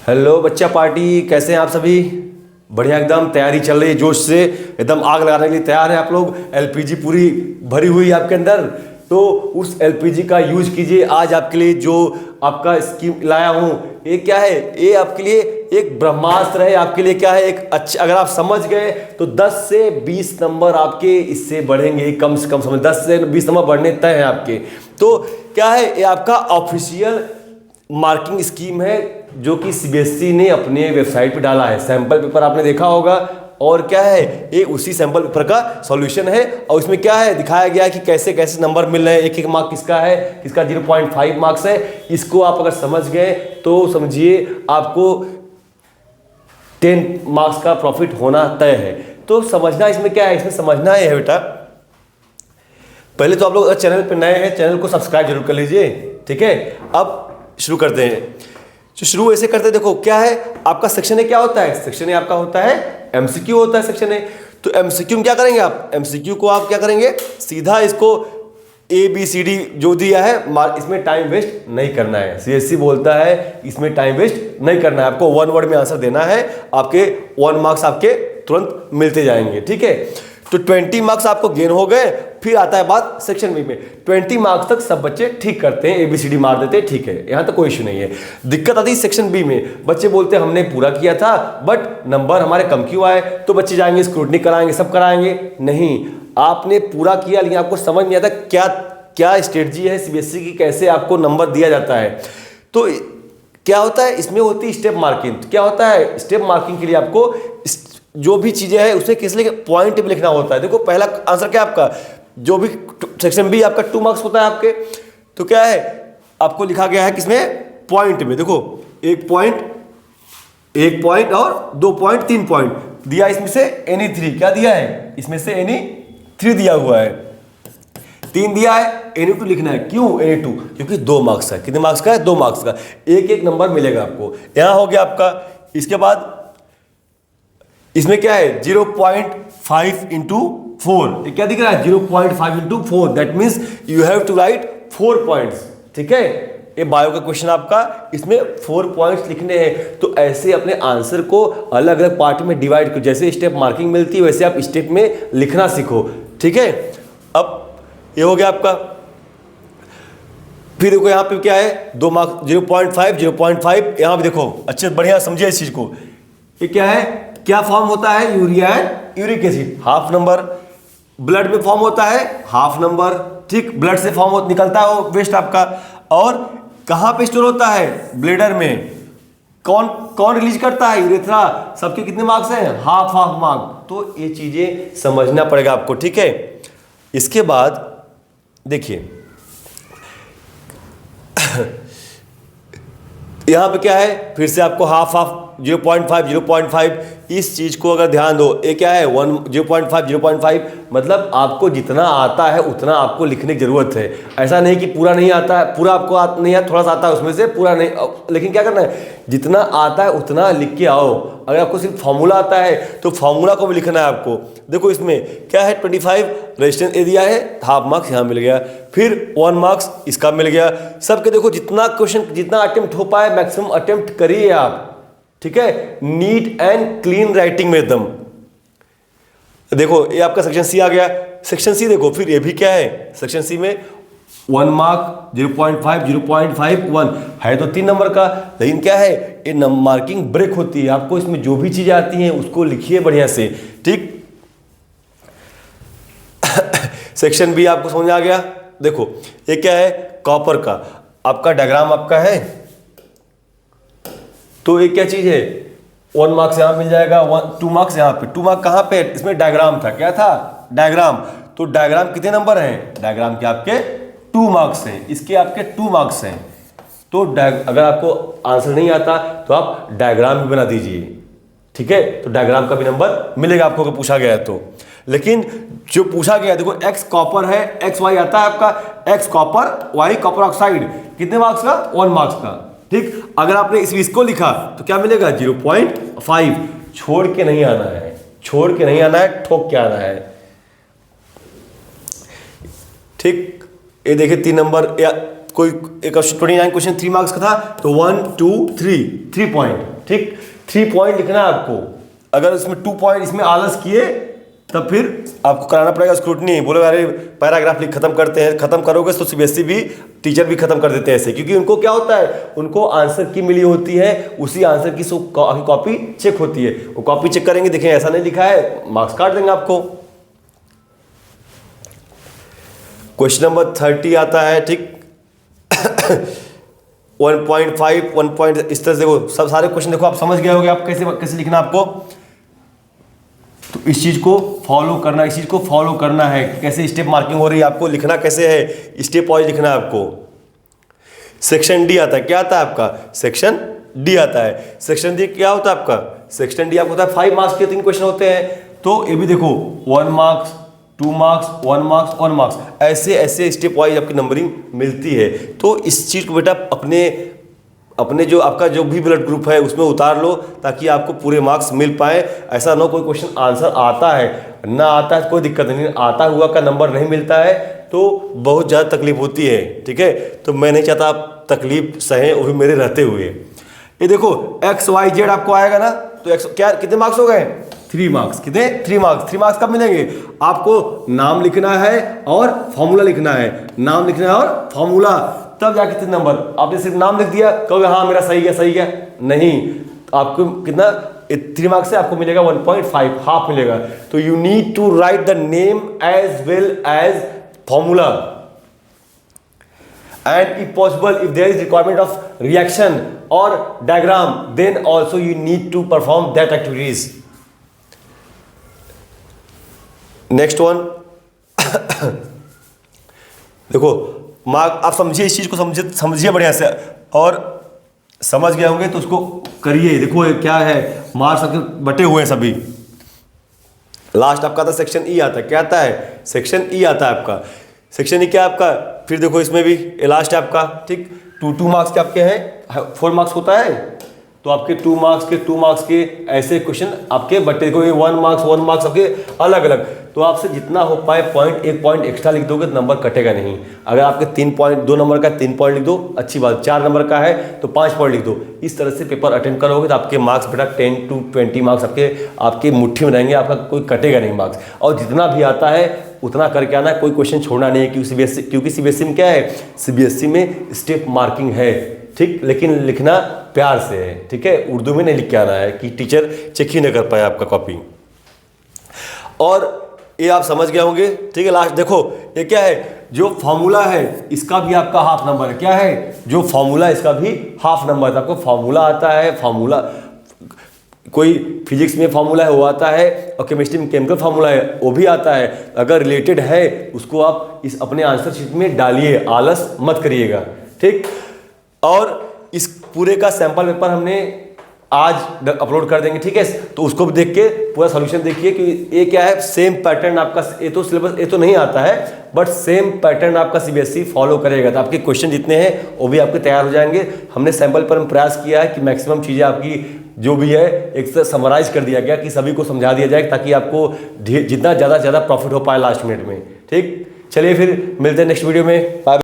Hello बच्चा party, कैसे हैं आप सभी? बढ़िया, एकदम तैयारी चल रही है जोश से, एकदम आग लगाने के लिए तैयार है आप लोग। एलपीजी पूरी भरी हुई है आपके अंदर, तो उस एलपीजी का यूज कीजिए। आज आपके लिए जो आपका स्कीम लाया हूँ, ये क्या है? ये आपके लिए एक ब्रह्मास्त्र है। आपके लिए क्या है? एक अच्छा, अगर आप समझ गए तो 10 से 20 नंबर आपके इससे बढ़ेंगे। कम से कम समझ, 10 से 20 नंबर बढ़ने तय हैं आपके। तो क्या है, ये आपका ऑफिशियल मार्किंग स्कीम है जो कि सीबीएसई ने अपने वेबसाइट पे डाला है। सैंपल पेपर आपने देखा होगा, और क्या है, ये उसी सैंपल पेपर का सॉल्यूशन है। और इसमें क्या है, दिखाया गया है कि कैसे कैसे नंबर मिल रहे हैं। एक एक मार्क किसका है, किसका 0.5 मार्क्स है। इसको आप अगर समझ गए तो समझिए आपको 10 मार्क्स का प्रॉफिट होना तय है। तो समझना इसमें क्या है, इसमें समझना है बेटा, पहले तो आप लोग अगर चैनल पे नए हैं, चैनल को सब्सक्राइब जरूर कर लीजिए, ठीक है। अब शुरू करते हैं। तो शुरू ऐसे करते हैं, देखो क्या है आपका सेक्शन ए। क्या होता है सेक्शन ए? आपका होता है एमसीक्यू होता है सेक्शन ए। तो एमसीक्यू में क्या करेंगे आप? एमसीक्यू को आप क्या करेंगे, सीधा इसको ABCD जो दिया है, इसमें टाइम वेस्ट नहीं करना है। सीएससी बोलता है इसमें टाइम वेस्ट नहीं करना है, आपको 1 वर्ड में आंसर देना है। आपके 1 मार्क्स आपके तुरंत मिलते जाएंगे, ठीक है। तो 20 मार्क्स आपको गेन हो गए। फिर आता है बात सेक्शन बी में। 20 मार्क्स तक सब बच्चे ठीक करते हैं, ABCD मार देते हैं, ठीक है, यहां तक कोई इश्यू नहीं है। दिक्कत आती है सेक्शन बी में। बच्चे बोलते हैं हमने पूरा किया था बट नंबर हमारे कम क्यों आए। तो बच्चे जाएंगे स्क्रूटनी कराएंगे, सब कराएंगे। नहीं, आपने पूरा किया लेकिन आपको समझ नहीं आता क्या क्या स्ट्रेटजी है सीबीएसई की, कैसे आपको नंबर दिया जाता है। तो क्या होता है इसमें, होती है स्टेप मार्किंग। क्या होता है स्टेप मार्किंग के लिए आपको जो भी चीजें हैं उसे किस लिए पॉइंट में लिखना होता है। देखो पहला आंसर क्या आपका, जो भी सेक्शन बी आपका 2 मार्क्स होता है आपके, तो क्या है आपको लिखा गया है किसमें, पॉइंट में। देखो 1 पॉइंट और 2 पॉइंट 3 पॉइंट दिया, इसमें से एनी 3 क्या दिया है, इसमें से एनी 3 दिया हुआ है। 3 दिया है, एनी 2 लिखना है। क्यों एनी 2? क्योंकि 2 मार्क्स है। कितने मार्क्स का है? 2 मार्क्स का। एक एक नंबर मिलेगा आपको। यहां हो गया आपका। इसके बाद इसमें क्या है, 0.5 इंटू 4। क्या दिख रहा है? 0.5 into 4। That means you have to write 4 points, ठीक है। ये बायो का क्वेश्चन आपका, इसमें 4 पॉइंट्स लिखने हैं। तो ऐसे अपने आंसर को अलग अलग पार्ट में डिवाइड करो। जैसे स्टेप मार्किंग मिलती है वैसे आप स्टेप में लिखना सीखो, ठीक है। अब ये हो गया आपका। फिर देखो यहाँ पे क्या है, 2 मार्क्स, 0.5 यहां पे देखो अच्छे बढ़िया समझिए इस चीज को। ये क्या है, क्या फॉर्म होता है, urea and uric acid, half number. Blood में फॉर्म होता है हाफ नंबर, ठीक। ब्लड से फॉर्म निकलता है वो वेस्ट आपका। और कहां पे स्टोर होता है? ब्लेडर में। कौन कौन रिलीज करता है? यूरेथ्रा। सबके कितने मार्क्स हैं? Half mark. तो ये चीजें समझना पड़ेगा आपको, ठीक है। इसके बाद देखिए यहां पे क्या है, फिर से आपको हाफ 0.5 इस चीज को अगर ध्यान दो, ये क्या है 0.5 मतलब आपको जितना आता है उतना आपको लिखने की जरूरत है। ऐसा नहीं कि पूरा नहीं आता है, पूरा आपको नहीं आता, थोड़ा सा आता है उसमें से, पूरा नहीं। लेकिन क्या करना है, जितना आता है उतना लिख के आओ। अगर आपको सिर्फ फॉर्मूला आता है तो फॉर्मूला को भी लिखना है आपको। देखो इसमें क्या है, 25 रेजिस्टेंस एरिया है, हाफ मार्क्स यहाँ मिल गया। फिर 1 मार्क्स इसका मिल गया। सबके देखो जितना क्वेश्चन, जितना अटेम्प्ट हो पाए मैक्सिमम अटेम्प्ट करिए आप, ठीक है। नीट एंड क्लीन राइटिंग में एकदम। देखो ये आपका सेक्शन सी आ गया। सेक्शन सी देखो, फिर ये भी क्या है, सेक्शन सी में 1 मार्क, 0.5, 0.5, 1 है तो 3 नंबर का। लेकिन क्या है, ये मार्किंग ब्रेक होती है। आपको इसमें जो भी चीजें आती हैं उसको लिखिए बढ़िया से, ठीक। सेक्शन बी आपको समझ आ गया। देखो ये क्या है, कॉपर का आपका डायग्राम आपका है। तो ये क्या चीज है, 1 मार्क्स यहां मिल जाएगा, 2 मार्क्स यहां पे। 2 मार्क कहां पे? इसमें डायग्राम था। क्या था? डायग्राम। तो डायग्राम कितने नंबर हैं? डायग्राम के आपके 2 मार्क्स हैं, इसके आपके 2 मार्क्स हैं। तो अगर आपको आंसर नहीं आता तो आप डायग्राम भी बना दीजिए, ठीक है। तो डायग्राम का भी नंबर मिलेगा आपको अगर पूछा गया है तो। लेकिन जो पूछा गया, देखो एक्स कॉपर है, एक्स वाई आता है आपका, x copper, Y copper oxide, कितने मार्क्स का? 1 मार्क्स का, ठीक। अगर आपने इसको लिखा तो क्या मिलेगा? 0.5। छोड़ के नहीं आना है, छोड़ के नहीं आना है, ठोक के आना है, ठीक। ये देखिए 3 नंबर, या कोई एक 29 क्वेश्चन 3 मार्क्स का था तो 1 2 3 3 पॉइंट, ठीक 3 पॉइंट लिखना है आपको। अगर इसमें 2 पॉइंट इसमें आलस किए तब फिर आपको कराना पड़ेगा स्क्रूटनी। बोलोगे अरे पैराग्राफ लिख खत्म करते हैं, खत्म करोगे तो सीबीएसई भी टीचर भी खत्म कर देते हैं ऐसे, क्योंकि उनको क्या होता है, उनको आंसर की मिली होती है, उसी आंसर की कॉपी चेक होती है, वो कॉपी चेक करेंगे, देखें ऐसा नहीं लिखा है, मार्क्स काट देंगे आपको। क्वेश्चन नंबर 30 आता है, ठीक 1.5 1 पॉइंट इस तरह से देखो, सब सारे क्वेश्चन देखो आप समझ गए होंगे आप कैसे लिखना आपको। तो इस चीज को फॉलो करना, इस चीज को फॉलो करना है, कैसे स्टेप मार्किंग हो रही है, आपको लिखना कैसे है, स्टेप वाइज लिखना है आपको। सेक्शन डी आता है, क्या आता है आपका, सेक्शन डी आता है। सेक्शन डी क्या होता है आपका, सेक्शन डी आपको होता है 5 मार्क्स के 3 क्वेश्चन होते हैं। तो ये भी देखो 1 मार्क्स 2 मार्क्स 1 मार्क्स 1 मार्क्स, ऐसे ऐसे स्टेप वाइज आपकी नंबरिंग मिलती है। तो इस चीज को बेटा अपने जो आपका जो भी ब्लड ग्रुप है उसमें उतार लो, ताकि आपको पूरे मार्क्स मिल पाए। ऐसा ना कोई क्वेश्चन आंसर आता है, ना आता है कोई दिक्कत नहीं, आता हुआ का नंबर नहीं मिलता है तो बहुत ज़्यादा तकलीफ होती है, ठीक है। तो मैं नहीं चाहता आप तकलीफ सहें, वो भी मेरे रहते हुए। ये देखो XYZ आपको आएगा ना, तो एक्स क्या कितने मार्क्स हो गए, 3 मार्क्स, कितने 3 मार्क्स। 3 मार्क्स कब मिलेंगे, आपको नाम लिखना है और फॉर्मूला लिखना है, नाम लिखना है और फॉर्मूला, तब जाके कितने नंबर। आपने सिर्फ नाम लिख दिया, कहोगे हाँ मेरा सही गया, नहीं, आपको कितना 3 मार्क्स से आपको मिलेगा 1.5 हाफ मिलेगा। तो you need to write the name as well as formula, and if possible if there is requirement of reaction और diagram then also you need to perform that activities. Next one देखो mark, आप समझिए इस चीज को, समझिए बढ़िया से, और समझ गए होंगे तो उसको करिए। देखो ये क्या है, मार्क्स आपके बटे हुए हैं सभी। लास्ट आपका था सेक्शन ई आता है, क्या आता है, सेक्शन ई आता है आपका। सेक्शन ई क्या आपका, फिर देखो इसमें भी लास्ट है आपका, ठीक 2 मार्क्स के आपके हैं, 4 मार्क्स होता है, तो आपके 2 मार्क्स के ऐसे क्वेश्चन आपके बटे, देखो ये 1 मार्क्स आपके अलग अलग। तो आपसे जितना हो पाए एक पॉइंट एक्स्ट्रा लिख दोगे तो नंबर कटेगा नहीं। अगर आपके 2 नंबर का 3 पॉइंट लिख दो, अच्छी बात, 4 नंबर का है तो 5 पॉइंट लिख दो। इस तरह से पेपर अटेंड करोगे तो आपके मार्क्स बेटा 10 to 20 मार्क्स आपके मुट्ठी में रहेंगे, आपका कोई कटेगा नहीं मार्क्स। और जितना भी आता है उतना करके आना, कोई क्वेश्चन छोड़ना नहीं है, क्योंकि सीबीएसई में क्या है, सीबीएसई में स्टेप मार्किंग है, ठीक, लेकिन लिखना प्यार से है, ठीक है, उर्दू में नहीं लिख के आना है कि टीचर चेक ही नहीं कर पाए आपका कॉपी। और ये आप समझ गए होंगे, ठीक है। लास्ट देखो ये क्या है, जो फॉर्मूला है इसका भी आपका हाफ नंबर है, क्या है, जो फॉर्मूला इसका भी हाफ नंबर है। आपको फॉर्मूला आता है, फॉर्मूला कोई फिजिक्स में फॉर्मूला है वो आता है, और केमिस्ट्री में केमिकल फॉर्मूला है वो भी आता है। अगर रिलेटेड है उसको आप इस अपने आंसर शीट में डालिए, आलस मत करिएगा, ठीक। और इस पूरे का सैंपल पेपर हमने आज अपलोड कर देंगे, ठीक है। तो उसको भी देख के पूरा सॉल्यूशन देखिए कि ये क्या है, सेम पैटर्न आपका, ये तो सिलेबस ये तो नहीं आता है, बट सेम पैटर्न आपका सीबीएसई फॉलो करेगा, तो आपके क्वेश्चन जितने हैं वो भी आपके तैयार हो जाएंगे। हमने सैंपल पर प्रयास किया है कि मैक्सिमम चीज़ें आपकी जो भी है एक से समराइज कर दिया गया कि सभी को समझा दिया जाए, ताकि आपको जितना ज़्यादा प्रॉफिट हो पाए लास्ट मिनट में, ठीक। चलिए फिर मिलते हैं नेक्स्ट वीडियो में, बाय।